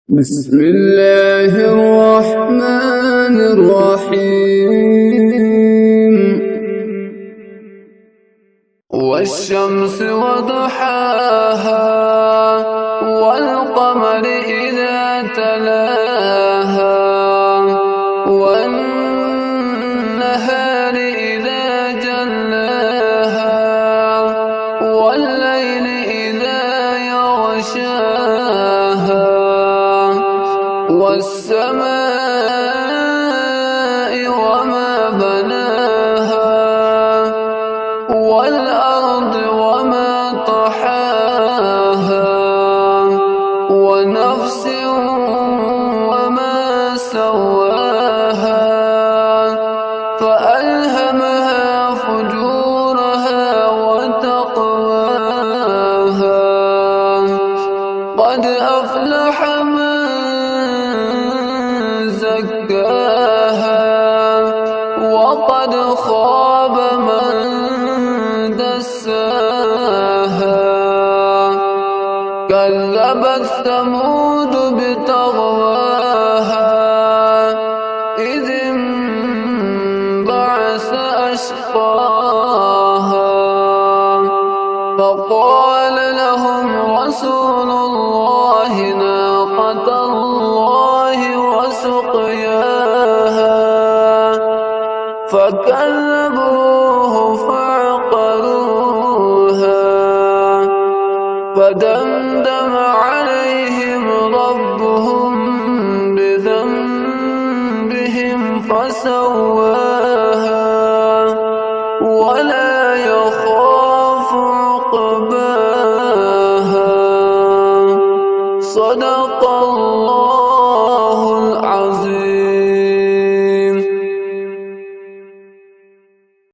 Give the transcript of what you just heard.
بسم الله الرحمن الرحيم. والشمس وضحاها والقمر إذا تلاها والنهار إذا جلاها والليل إذا يغشاها والسماء وما بناها والأرض وما طحاها ونفس وما سواها فألهمها فجورها وتقواها قد أفلح من زكاها وقد خاب من دساها كذبت ثمود بطغواها إذ انبعث أشقاها فقال لهم رسول الله ناقة الله وسقياها فكذبوه فعقروها فدمدم عليهم ربهم بذنبهم فسواها ولا يخاف عقباها. صدق الله.